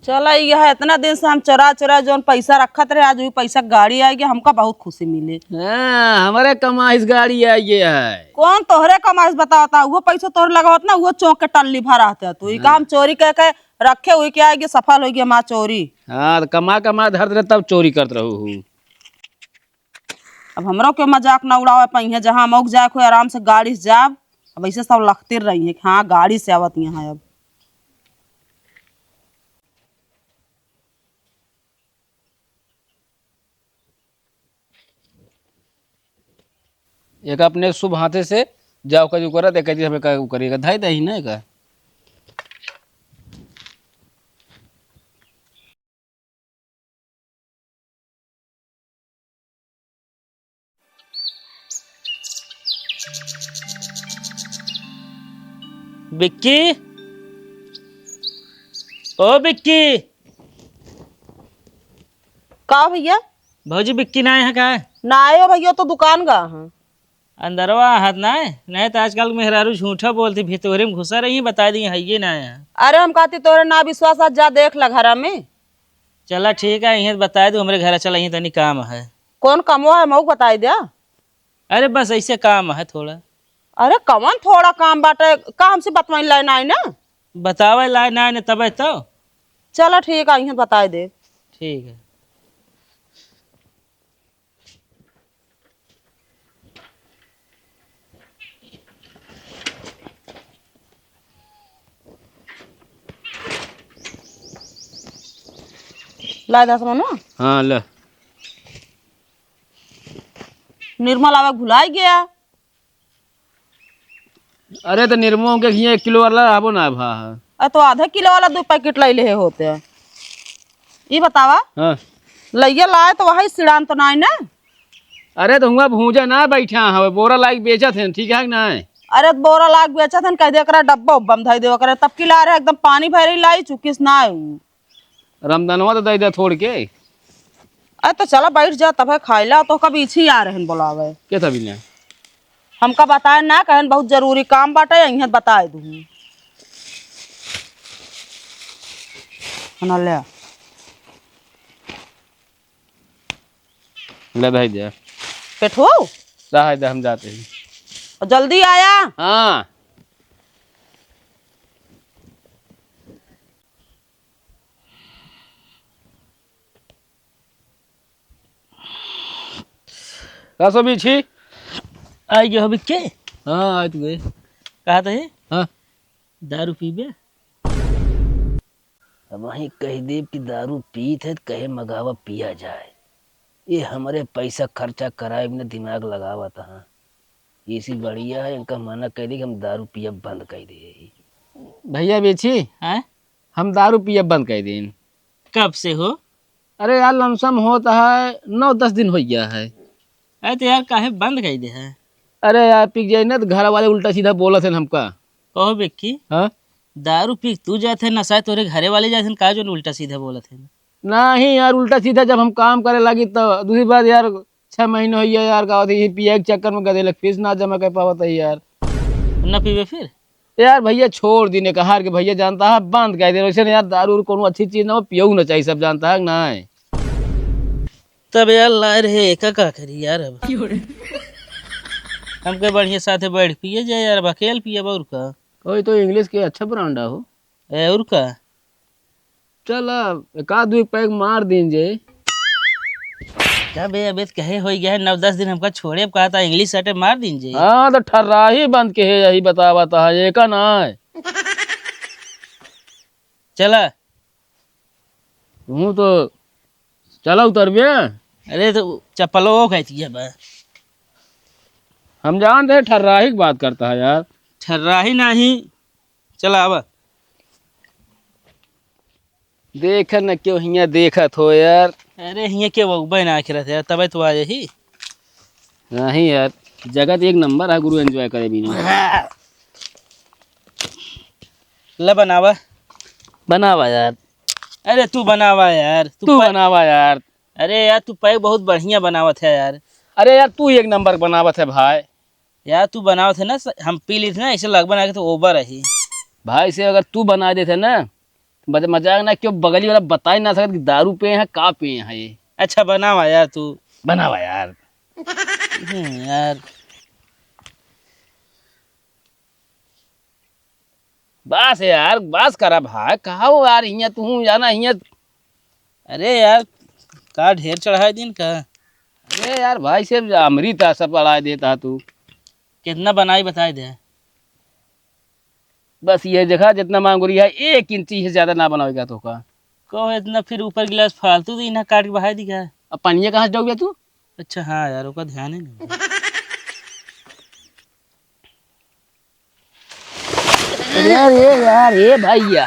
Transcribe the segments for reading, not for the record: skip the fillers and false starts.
चला यह इतना दिन से हम चोरा चोरा जो पैसा रखा थे, आज वही पैसा गाड़ी आएगी, हमका बहुत खुशी मिले। हमारे कमाइश गाड़ी है ये है। कौन तोहरे कमाइश बताता, वो पैसा तोहरे लगावत ना, वो चौक के टल्ली भरा रहता तू काम चोरी कह के रखे हुई क्या आएगी, सफल होगी हमारा चोरी। हाँ तो कमा कमा धर दे तब चोरी करत रहू हूँ। अब हमरो के मजाक न उड़ावे पाई, जहाँ मौक जाए को आराम से गाड़ी से जाब। अब ऐसे सब लगते रही है कि हाँ गाड़ी से आवत यहाँ। अब एक अपने शुभ हाथे से जाओ का जो करा दे कहती हमें का करेगा धाई दही नहीं का। बिक्की, ओ बिक्की। का भैया? भौजी बिक्की ना है का? ना आयो भैया, तो दुकान गा हाँ। अंदरवा हाथ ना है नहीं तो आजकल मेहरारू झूठा बोलती भितोरे में घुसा रही बता दी है ये ना है। अरे हम कहते तोरे ना विश्वास, आज जा देख ला घर में। चला ठीक है, यहीं बता दो हमारे घर चला, यहीं तनी काम है। कौन कमवा है मऊ बताई दिया। अरे बस ऐसे काम है थोड़ा। अरे कवन थोड़ा काम बाटे, का हमसे बतवाई लाइन आई ना। बतावे ला ना ने तब तो चलो ठीक है, यहीं बताई दे। ठीक है। ला दस मनो। हाँ ले। निर्मल आवे भुलाई गया। अरे तो निर्मो के घी 1 किलो वाला आबो ना भा। तो आधा किलो वाला 2 पैकेट लै ले होते हैं। ये बतावा हाँ। लइया लाए तो वही सिड़ान तो नहीं ना। अरे तो हुआ भूजा ना बैठा हवे बोरा लाइक बेचत है ठीक है ना। अरे बोरा लाग बेचा था, कह दे डब्बा उब्बा में धई दे करे, तब की ला रहे एकदम पानी भरी लाई चुकी ना। रमदनवा तो दे दे छोड़ के। अरे तो चला बैठ जा, तब खाइला तो कभी इच्छी आ रहे बोलावे के तभी ना हमका बताए ना, कहन बहुत जरूरी काम बाटे, यहीं बताए दू ले। ले भाई दे पेठो रहा दे हम जाते हैं। जल्दी आया। हाँ कसो बीछी आई गए हो बिक्की। हाँ आ तू गए कहा थे हाँ। दारू पीबे? अब वहीं कह दे कि दारू पीत है तो कहे मगावा पिया जाए। ये हमारे पैसा खर्चा कराए बिना दिमाग लगावा था। इसी बढ़िया है इनका मना कह दे कि हम दारू पिया बंद कर दे। भैया बेची हैं? हम दारू पिए बंद कर दिन। कब से हो? अरे यार लमसम होता है 9-10 दिन हो गया है। अरे तो यार काहे बंद कर दे है? अरे यार पिक जाए ना तो घर वाले उल्टा सीधा बोला थे हमका। कहो बिक्की, हाँ दारू पी तू जाते ना शायद तोरे घरे वाले जाते का जो उल्टा सीधा बोला थे। नहीं यार उल्टा सीधा जब हम काम करे लगी तो दूसरी बात यार 6 महीने हो गया यार का पिए के चक्कर में गधे फीस ना जमा कर पावत है यार। न पीबे फिर? यार भैया छोड़ दी ने कहा कि भैया जानता है बंद कर दे वैसे यार दारू कोनो अच्छी चीज ना हो पियो ना चाहिए सब जानता है ना। तब यार ला रहे का करी यार। अब हमके बढ़िया साथे बैठ पिए जाए यार, अकेले पिए और का। कोई तो इंग्लिश के अच्छा ब्रांडा हो और का। चल एक आध 2 पैक मार दीन जे। क्या बे अबे कहे हो गया है 9-10 दिन हमका छोड़े कहा था इंग्लिश सटे मार दीजिए। हाँ तो ठर्रा ही बंद के है यही बतावा था ये का ना है। चला तू तो चला उतर। अरे तो चप्पलों वो कहती है बा। हम जानते हैं ठर्रा ही बात करता है यार। ठर्रा ही नहीं। चला अब देख न क्यों हिया देखत हो यार। अरे हिया के वो बना के रहते यार, तब तो आ जाही। नहीं यार जगत एक नंबर है गुरु एंजॉय करे भी नहीं। ले बनावा बनावा यार। अरे तू बनावा यार, तू बनावा यार। अरे यार तू पैक बहुत बढ़िया बनावत है यार। अरे यार तू एक नंबर बनावत है भाई। यार तू बनावत है ना, हम पी ली थी ना ऐसे लग बना के तो ओवर रही। भाई से अगर तू बना देते ना मजाक ना क्यों, बगली वाला बता ही ना सकता कि दारू पे हैं का पे हैं ये। अच्छा बनावा यार तू। बनावा यार। यार बस यार बस करा भाई, कहा हो यार, हियाँ तू जाना हियाँ। अरे यार का ढेर चढ़ाए दिन का। अरे यार भाई से अमृत सब बढ़ा देता तू। कितना बनाई बताए दे। बस ये जगह जितना मांग रही है 1 इंची से ज्यादा ना बनावेगा तो का। कहो इतना फिर ऊपर गिलास फालतू दी ना काट के बहा दी का। अब पानी कहाँ से डाल तू। अच्छा हाँ यार उसका ध्यान ही नहीं। यार ये भैया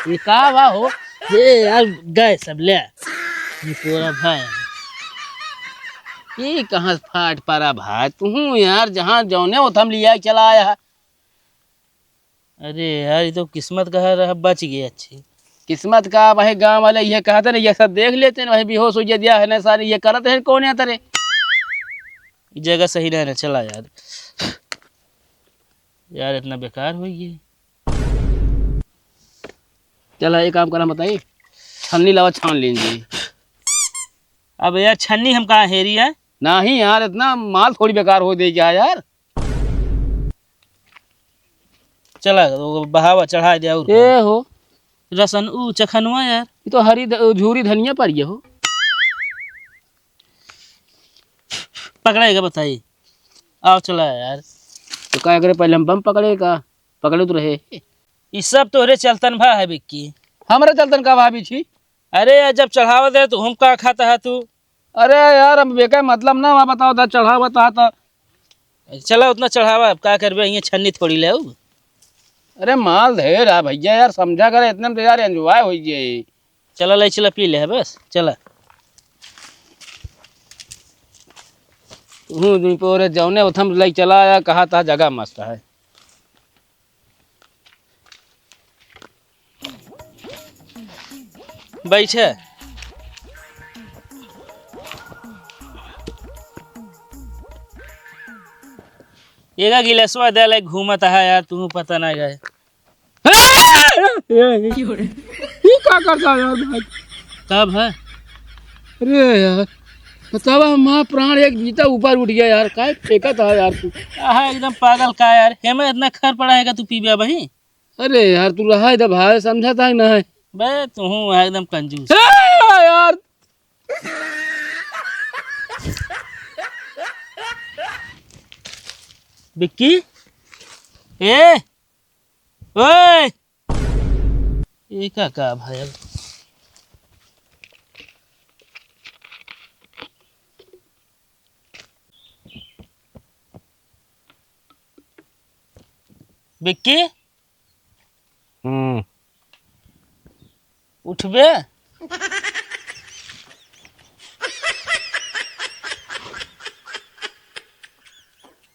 ये का हुआ हो। ये यार गए सब ले ये पूरा भाई। ये कहाँ से फाट पारा भाई तू यार, जहाँ जौने वो थम लिया चला आया है। अरे यार ये तो किस्मत का रहा बच गई अच्छी। किस्मत का वही गांव वाले ये कहते ना, ये सब देख लेते हैं वही बेहोश हो दिया है ना सारे, ये करते हैं कौन है तेरे। ये जगह सही नहीं ना चला यार। यार इतना बेकार हो गई। चला एक काम करा बताइए, छन्नी लावा छान लेंगे। अब यार छन्नी हम कहाँ हेरी है। नहीं यार इतना माल थोड़ी बेकार हो देगा यार। चला वो बहावा चढ़ा दिया और ए हो रसन ऊ चखनुआ यार। ये तो झूरी धनिया पर ये हो। पकड़ेगा बताइए। आओ चला यार। तो क्या करे पहले हम बम पकड़ेगा, पकड़े तो रहे। ये सब तोहरे चलतन भा है बिक्की। हमारे चलतन का भाभी छी। अरे यार जब चढ़ावा दे तो हम का खाता है तू। अरे यार हम बेका मतलब ना वहाँ बताओ था चढ़ा बता था। चला उतना चढ़ावा अब का करबे, ये छन्नी थोड़ी ले। अरे माल ढेर है भैया यार, समझा करे इतने में तो यार एंजॉय हो जाए। चला ले चला पी ले है बस चला। पूरे जौने उथम ले चला आया, कहा था जगह मस्त है। बैठे एगा गिलासवा दे ले घूमत है यार, तू पता ना गए। ये क्या करता यार भाई। कब है। अरे यार बतावा माँ प्राण एक जीता ऊपर उठ गया यार, काय फेंका था यार तू। हाँ एकदम पागल का यार, हेमे इतना खर पड़ा है तू पीबा भाई। अरे यार तू रहा इधर भाई, समझा था ना है बे तू एकदम कंजूस यार। बिक्की ए ओए ये का भाई। बिक्की उठबे।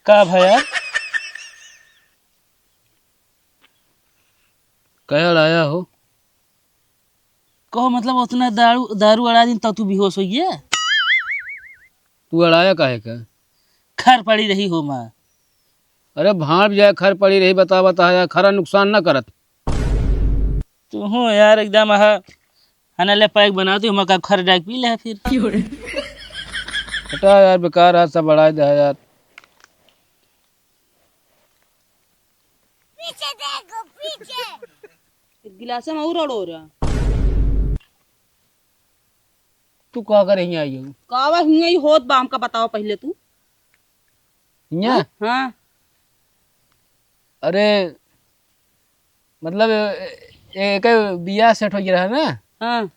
का भैया क्या लाया हो। कहो मतलब उतना दारू दारू अड़ा दिन तब तू बेहोश हो गया। तू अड़ाया काहे का। खर पड़ी रही हो माँ। अरे भाड़ जाए खर पड़ी रही, बता बता यार, खरा नुकसान ना करत। तू यार एकदम हनले पैक बना तू मका खर डाक पी ले फिर। हटा यार बेकार हाथ सब बढ़ा दे यार। पीछे देखो पीछे गिलास में और हो रहा। तू क्या करे यहाँ आई हो। कावा हिंगे ही होत बा, हमका बताओ पहले तू। यहाँ हाँ अरे मतलब एक बियाह सेट हो गया है ना। हाँ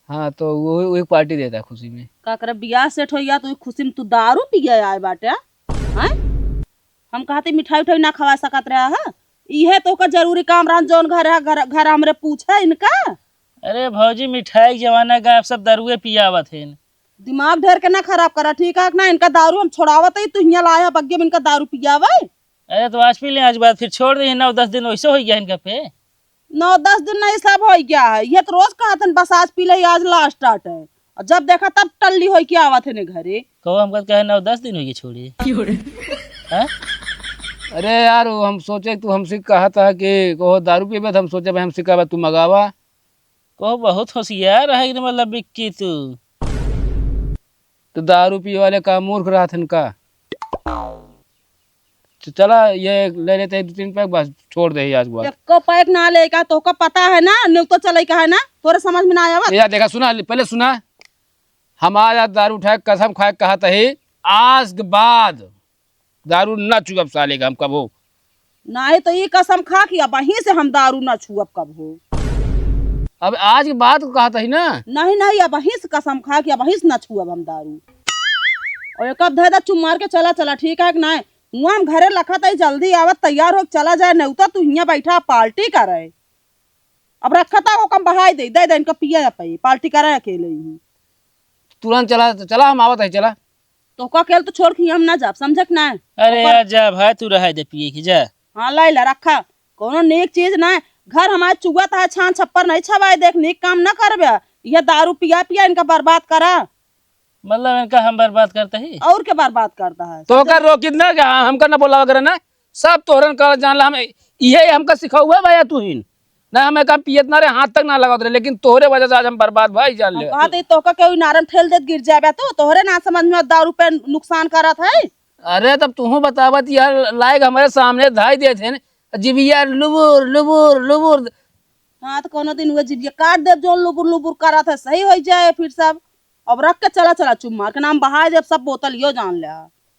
हाँ तो वो एक पार्टी देता है खुशी में। का करे बियाह सेट हो गया तो खुशी में तू दारू पी गया आए बाटे। हैं हम कहते मिठाई उठाई ना खवा सकत रहा है। इहे तो का जरूरी काम रहा जौन घर हमरे पूछा इनका। अरे भौजी मिठाई के जमाना का आप सब दारुए पियावत है। दिमाग ढेर के ना खराब करा ठीक है ना। इनका दारू हम छोड़ावत ही तू यहाँ लाया बग्गे में इनका दारू पियावे। अरे तो आज पी ले, आज बाद फिर छोड़ दे 9-10 दिन वैसे हो गया इनका पे। 9-10 दिन नहीं सब हो गया है। ये तो रोज कहा था बस आज पी ले, आज लास्ट स्टार्ट है। और जब देखा तब टल्ली हो के आवत है घरे। कहो हमको कहे 9-10 दिन हो गए छोड़िए। हाँ? अरे यार वो हम सोचे तू हमसे कहा था कि कहो दारू पीबे, तो हम सोचे भाई हमसे कहा तू मंगावा। को बहुत होशियार है कि मतलब बिक्की तू। तो दारू पी वाले का मूर्ख रहा था इनका। चला ये ले लेते हैं 2-3 पैक, बस छोड़ दे आज के बाद। एक पैक ना लेगा तो का पता है ना, न्यू तो चले का है ना, तोरे समझ में ना आया यार देखा सुना, पहले सुना, हम आज दारू उठाए कसम खाए कहा था ही आज के बाद दारू ना चुगब साले का हम कब हो। नहीं तो ये कसम खा कि अब वहीं से हम दारू ना छुअब कब हो। अब आज के बाद को कहा था ही ना। नहीं नहीं, अब वहीं से कसम खा कि अब वहीं से ना छुअब हम दारू। और एक अब धे चुम मार के चला चला, ठीक है कि नहीं। हुआ हम घरे रखा था जल्दी आवत तैयार हो चला जाए, नहीं तो तू यहाँ बैठा पार्टी करे। अब रखा था वो कम बहाई दे दे इनका पिया पाई पार्टी करे अकेले ही। तुरंत चला चला हम आवत है चला। तो का अकेले तो छोड़ के हम ना जाब, समझ कि नहीं। अरे यार जा भाई तू रहा दे पिए की जा। हाँ लाई ला रखा कोनो नेक चीज ना है। घर हमारे चुगत है, छान छप्पर नहीं छवाए, देख नेक काम ना करबे। ये दारू पिया पिया इनका बर्बाद करा, मतलब इनका हम बर्बाद करते ही। और क्या बर्बाद करता है। तो कर रोकित ना क्या हमका ना बोला वगैरह ना, सब तोहरन का जान ला। हम ये हमका सिखा हुआ है भैया तू ही ना, हमें कहा पियत ना रे हाथ तक ना लगा रहे, लेकिन तोहरे वजह से आज हम बर्बाद भाई जान ले। कहा तो का कोई नारन ठेल देत गिर जाबे तो तोहरे ना समझ में दारू पे नुकसान करत है। अरे तब तू बतावत यार, लायक हमारे सामने धाई दे थे जीविया लुबुर लुबुर लुबुर। हाँ तो कोनो दिन हुआ जीविया काट दे जो लुबुर लुबुर करत है, सही हो जाए फिर सब। अब रख के चला चला चुम मार के नाम बहा दे सब बोतल यो जान ले।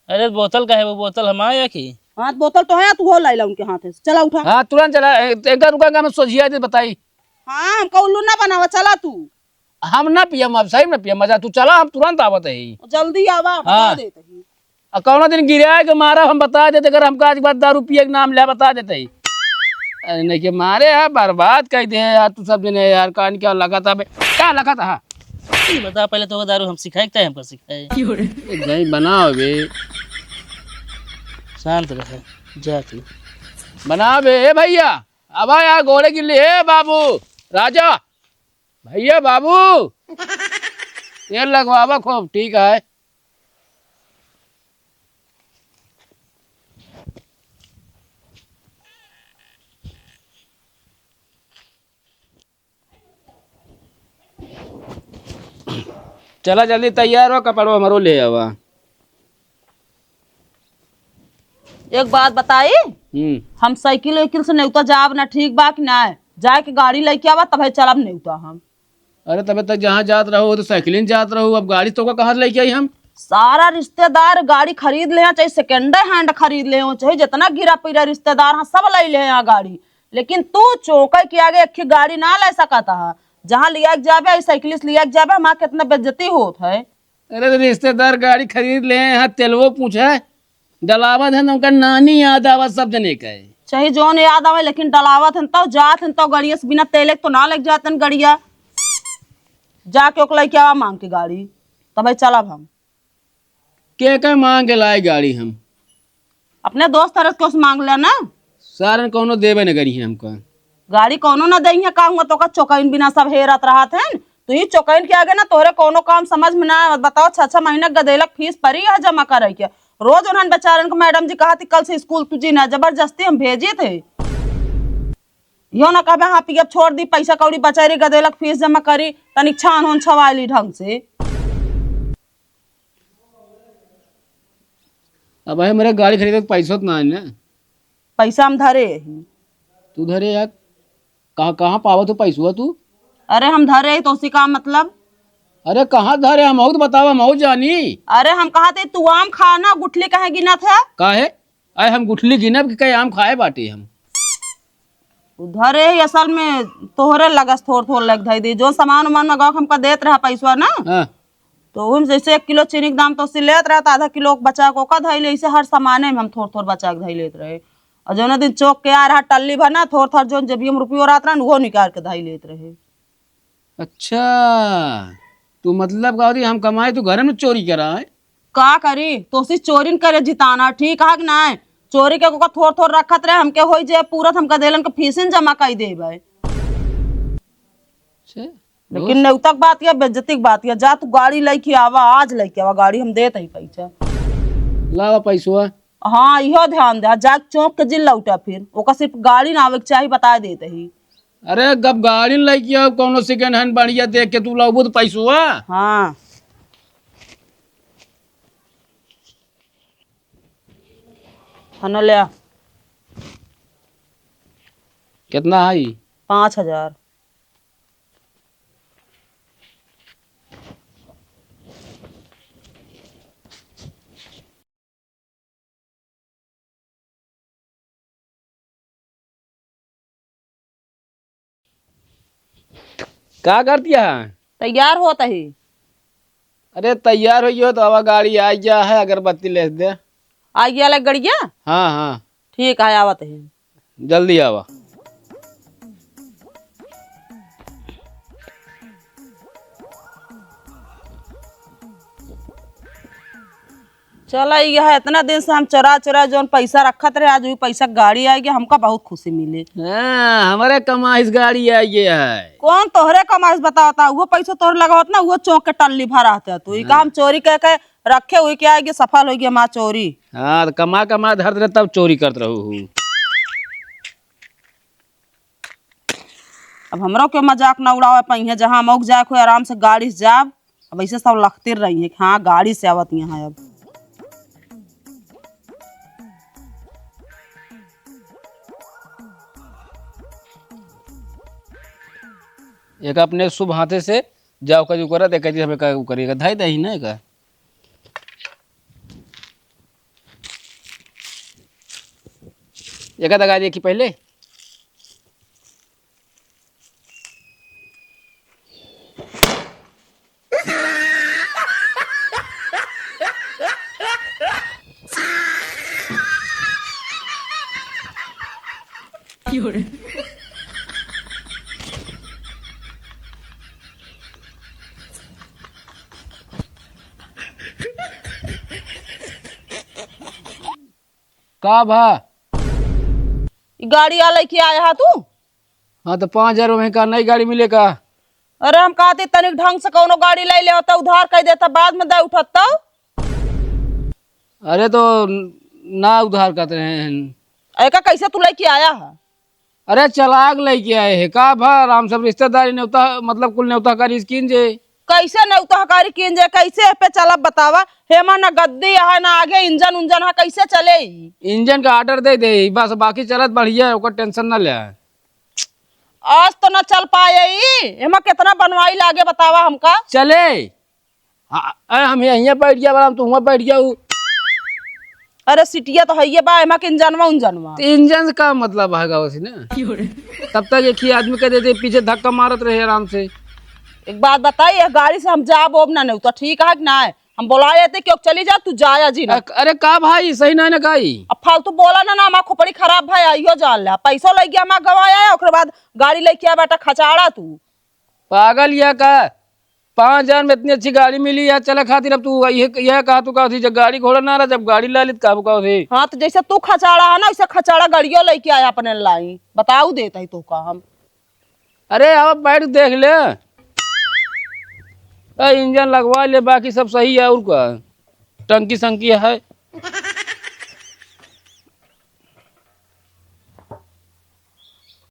अरे बोतल का है वो, बोतल हमारे की। हाँ बोतल तो है, तू हो लाई ला उनके हाथ से, चला उठा। हाँ तुरंत चला, एक रुका मैं सोचिया थी बताई। हाँ हमको उल्लू ना बनावा, चला तू। हम ना पियम, अब सही ना पियम मजा, तू चला हम तुरंत आवत है। जल्दी आवा, बता हाँ। देते ही। कौना दिन गिरा के मारा हम बता देते, अगर हमका आज के बाद दारू पिए के नाम ले बता देते ही। अरे नहीं के मारे यार बर्बाद कर दे यार तू सब दिन यार। कान क्या लगा था क्या लगा था। हाँ बता पहले तो दारू हम सिखाए हमको सिखाए। नहीं बनाओ बे, शांत रहे जा तू। बनाओ बे ए भैया। अब यार घोड़े के लिए बाबू राजा भैया बाबू तेल लगवावा खूब, ठीक है। चला जल्दी तैयार हो, कपड़ो हमारो ले आवा। एक बात बताई, हम साइकिल वाइकिल से नहीं जाब ना, ठीक बा कि ना। जाए के गाड़ी लेके आवा तब चलब नहीं हम। अरे तब तक जहाँ जात रहो तो साइकिलिंग जात रहो, अब गाड़ी तो कहाँ लेके आई हम। सारा रिश्तेदार गाड़ी खरीद ले, चाहे सेकेंड हैंड खरीद ले, चाहे जितना गिरा पिरा रिश्तेदार हाँ सब ले यहाँ गाड़ी। लेकिन तू चौके के आगे एक गाड़ी ना ले सकता है। जहाँ लिया जाबे साइकिलिस्ट लिया जाबे, हमारा कितना बेइज्जती होत है। अरे तो रिश्तेदार गाड़ी खरीद ले, यहाँ तेलवो पूछा डलावत है उनका नानी याद आवत सब जने का है। चाहे जोन याद आवे, लेकिन डलावत है तो जात है तो गड़िया से बिना तेले तो ना लग जाते गड़िया। जाके ओक लेके आवा मांग के गाड़ी, तब चलब हम। के मांग के लाए गाड़ी हम? अपने दोस्त तरह को मांग लेना। सारन कोनो देवे न करी हमका गाड़ी कोनो ना दही है, काम तो का चौकैन बिना सब हेरत रहा थे। तो ये चौकैन के आगे ना तोहरे कोनो काम समझ में ना। बताओ 6-6 महीना गदेलक फीस परी है जमा करे के। रोज उन्होंने बेचारन को मैडम जी कहा थी कल से स्कूल तुझी ना, जबरदस्ती हम भेजे थे। यो ना कहे हाँ पियब छोड़ दी, पैसा कौड़ी बचाई गदेलक फीस जमा करी, तनिक छान होन छवाली ढंग से। अब भाई मेरे गाड़ी खरीदे पैसा तो ना है ना। पैसा हम धरे ही। तू धरे यार, कहाँ कहाँ पावा तू पैसा तू? अरे हम धरे ही तो उसी का मतलब। अरे कहाँ धरे हम तो बतावा मऊ जानी। अरे हम कहा थे तू आम खाना, गुठली कहे गिना था। काहे अरे हम गुठली गिनब कि कई आम खाए बाटे हम। धरे ही असल में तोहरे लगस थोड़ थोड़ लग धई दी। जो सामान उमान में गाँव हमका देत रहा पैसा ना, हाँ। तो उन जैसे 1 किलो चीनी के दाम तो उससे लेत रहा, आधा किलो बचा को का धई ले, ऐसे हर सामाने में हम थोड़ थोड़ बचा के धई लेत रहे। और जो दिन चौक के आ रहा टल्ली भना थोड़ थोड़ जो जब हम रुपये रात रहा वो निकाल के धई लेत रहे। अच्छा तू मतलब गाड़ी हम कमाए तो घर में चोरी करा है? का करी तो उसी चोरी करे जिताना, ठीक है कि ना। चोरी के को थोड़ थोड़ रखत रहे, हमके हो जे पूरा हमका देलन के फीसिन जमा कर देबे। लेकिन नेउतक बात या बेइज्जती की बात या, जा तू गाड़ी लेके आवा, आज लेके आवा गाड़ी, हम देत ही पैसा। लावा पैसा हाँ इहो ध्यान दे, जा चौक के जिल लौटा फिर ओका सिर्फ गाड़ी ना आवे के चाही बता देते ही। अरे कब गाड़ी लेके आओ कोनो सेकेंड हैंड बढ़िया देख के तू लाबू तो पैसुआ। हाँ हन ले आ। कितना है? 5,000। क्या कर दिया है? तैयार होता ही। अरे तैयार हो तो अब गाड़ी आ गया है, अगरबत्ती ले दे। आ गया लग गड़िया। हाँ हाँ ठीक है आवत है। जल्दी आवा। चल यह इतना दिन से हम चोरा चोरा जो पैसा रखत रहे, आज वही पैसा गाड़ी आएगी, हमका बहुत खुशी मिली। हाँ, हमारे कमाइश गाड़ी आ गया है। कौन तोहरे कमाइश बताता, वो पैसा तोहरे लगावत ना, वो चौक के टल्ली भरा है तू ई काम चोरी कह के रखे हुई क्या आएगी, सफल होगी हमारा चोरी। हाँ तो कमा कमा धर दे तब चोरी करत रहू। अब हमरो के मजाक न उड़ावे पहिए, जहाँ मौक जाए को आराम से गाड़ी से जाब। अब ऐसे सब लगते रही है कि हाँ गाड़ी से आवत यहाँ। अब एक अपने शुभ हाथे से जाओ का जो करा दे कहती हमें का करेगा धाई दही नहीं का। एक दगा देखी पहले। का भा? ई गाड़ी आ लेके आया है तू? हाँ तो 5,000 में का नई गाड़ी मिलेगा। अरे हम कहते तनिक ढंग से कोनो गाड़ी ले ले होता, उधार कर देता, बाद में दे उठता। अरे तो ना उधार करते हैं। ऐका कैसे तू लेके आया है? अरे चलाक लेके आए है का भा, राम सब रिश्तेदारी न्योता मतलब कुल न्योता करी स्कीन जे। कैसे नौतहकारी किन जाए, कैसे पे चला बतावा। हेमा ना गद्दी है ना आगे इंजन उंजन है, कैसे चले ई? इंजन का ऑर्डर दे दे बस, बाकी चलत बढ़िया है, ओकर टेंशन ना ले। आज तो ना चल पाए ई, हेमा कितना बनवाई लागे बतावा हमका। चले अरे हम यहीं बैठ गया बड़ा, तू वहाँ बैठ गया हूँ। अरे सिटिया तो है ये बा, हेमा के इंजनवा उंजनवा। तो इंजन का मतलब है वैसे ना, तब तक एक ही आदमी कह देते पीछे धक्का मारत रहे आराम से। एक बात बताइए, गाड़ी से हम जा बोब ना नहीं तो ठीक है कि ना है? हम बोला लेते क्यों चली जा, तू जाया जी ना। अरे का भाई सही ना काई। अब फालतू बोला ना, हमारा खोपड़ी खराब भाई आइयो जान ला, पैसों लग गया हमारा गवाया है, ओकरे बाद गाड़ी लेके आ बेटा खचाड़ा तू। पागल या का, 5,000 में इतनी अच्छी गाड़ी मिली है चले खातिर, अब तू यह कहा तू कहा जब गाड़ी घोड़ा ना रहा, जब गाड़ी ला ली काबू कहो थी। हाँ तो जैसे तू खचाड़ा है ना, वैसे खचाड़ा गाड़ियों लेके आया अपने लाई, बताऊ देता ही तो का हम। अरे अब बैठ देख ले, इंजन लगवा ले, बाकी सब सही है। और का टंकी संकी है।